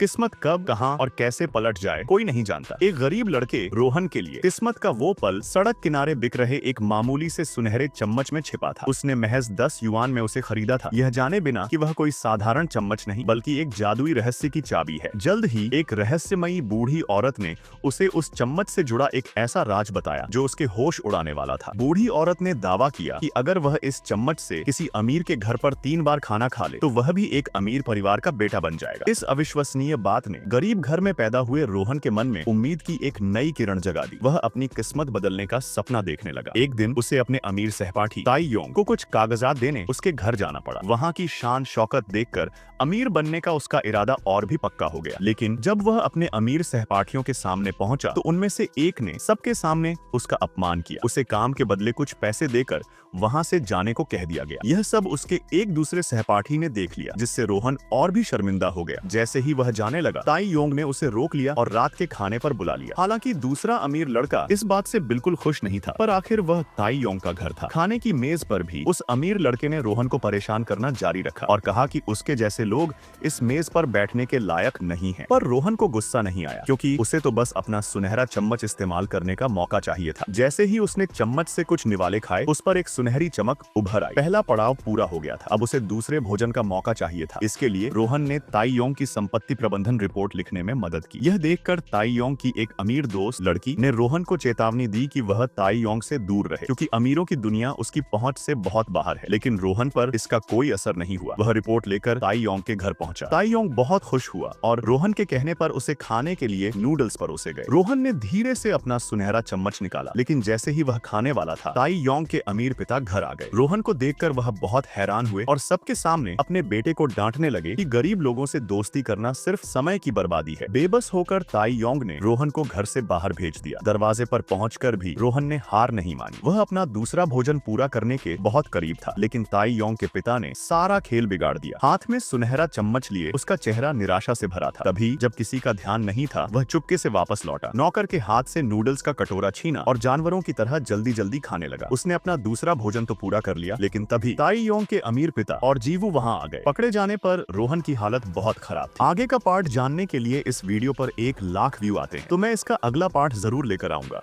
किस्मत कब, कहां और कैसे पलट जाए कोई नहीं जानता। एक गरीब लड़के रोहन के लिए किस्मत का वो पल सड़क किनारे बिक रहे एक मामूली से सुनहरे चम्मच में छिपा था। उसने महज 10 युआन में उसे खरीदा था, यह जाने बिना कि वह कोई साधारण चम्मच नहीं बल्कि एक जादुई रहस्य की चाबी है। जल्द ही एक रहस्यमयी बूढ़ी औरत ने उसे उस चम्मच से जुड़ा एक ऐसा राज बताया जो उसके होश उड़ाने वाला था। बूढ़ी औरत ने दावा किया कि अगर वह इस चम्मच से किसी अमीर के घर पर 3 बार खाना खा ले तो वह भी एक अमीर परिवार का बेटा बन जाएगा। इस अविश्वसनीय बात ने गरीब घर में पैदा हुए रोहन के मन में उम्मीद की एक नई किरण जगा दी। वह अपनी किस्मत बदलने का सपना देखने लगा। एक दिन उसे अपने अमीर सहपाठी ताई योंग को कुछ कागजात देने उसके घर जाना पड़ा। वहाँ की शान शौकत देखकर अमीर बनने का उसका इरादा और भी पक्का हो गया। लेकिन जब वह अपने अमीर सहपाठियों के सामने पहुंचा तो उनमें से एक ने सबके सामने उसका अपमान किया। उसे काम के बदले कुछ पैसे देकर वहां से जाने को कह दिया गया। यह सब उसके एक दूसरे सहपाठी ने देख लिया, जिससे रोहन और भी शर्मिंदा हो गया। जैसे ही वह जाने लगा, ताई योंग ने उसे रोक लिया और रात के खाने पर बुला लिया। हालांकि दूसरा अमीर लड़का इस बात से बिल्कुल खुश नहीं था, पर आखिर वह ताई योंग का घर था। खाने की मेज पर भी उस अमीर लड़के ने रोहन को परेशान करना जारी रखा और कहा कि उसके जैसे लोग इस मेज पर बैठने के लायक नहीं हैं। पर रोहन को गुस्सा नहीं आया, क्योंकि उसे तो बस अपना सुनहरा चम्मच इस्तेमाल करने का मौका चाहिए था। जैसे ही उसने चम्मच से कुछ निवाले खाए, उस पर एक सुनहरी चमक उभर आई। पहला पड़ाव पूरा हो गया था, अब उसे दूसरे भोजन का मौका चाहिए था। इसके लिए रोहन ने ताई योंग की संपत्ति प्रबंधन रिपोर्ट लिखने में मदद की। यह देखकर ताई योंग की एक अमीर दोस्त लड़की ने रोहन को चेतावनी दी कि वह ताई योंग से दूर रहे, क्योंकि अमीरों की दुनिया उसकी पहुंच से बहुत बाहर है। लेकिन रोहन पर इसका कोई असर नहीं हुआ। वह रिपोर्ट लेकर ताई योंग के घर पहुंचा। ताई योंग बहुत खुश हुआ और रोहन के कहने पर उसे खाने के लिए नूडल्स परोसे गए। रोहन ने धीरे से अपना सुनहरा चम्मच निकाला, लेकिन जैसे ही वह खाने वाला था, ताई योंग के अमीर पिता घर आ गए। रोहन को देखकर वह बहुत हैरान हुए और सबके सामने अपने बेटे को डांटने लगे कि गरीब लोगों से दोस्ती करना सिर्फ समय की बर्बादी है। बेबस होकर ताई योंग ने रोहन को घर से बाहर भेज दिया। दरवाजे पर पहुंचकर भी रोहन ने हार नहीं मानी। वह अपना दूसरा भोजन पूरा करने के बहुत करीब था, लेकिन ताई योंग के पिता ने सारा खेल बिगाड़ दिया। हाथ में सुनहरा चम्मच लिए उसका चेहरा निराशा से भरा था। तभी जब किसी का ध्यान नहीं था, वह चुपके से वापस लौटा, नौकर के हाथ से नूडल्स का कटोरा छीना और जानवरों की तरह जल्दी जल्दी खाने लगा। उसने अपना दूसरा भोजन तो पूरा कर लिया, लेकिन तभी ताई योंग के अमीर पिता और जीवू वहां आ गए। पकड़े जाने पर रोहन की हालत बहुत खराब थी। आगे का पार्ट जानने के लिए इस वीडियो पर 1 लाख व्यू आते हैं, तो मैं इसका अगला पार्ट जरूर लेकर आऊंगा।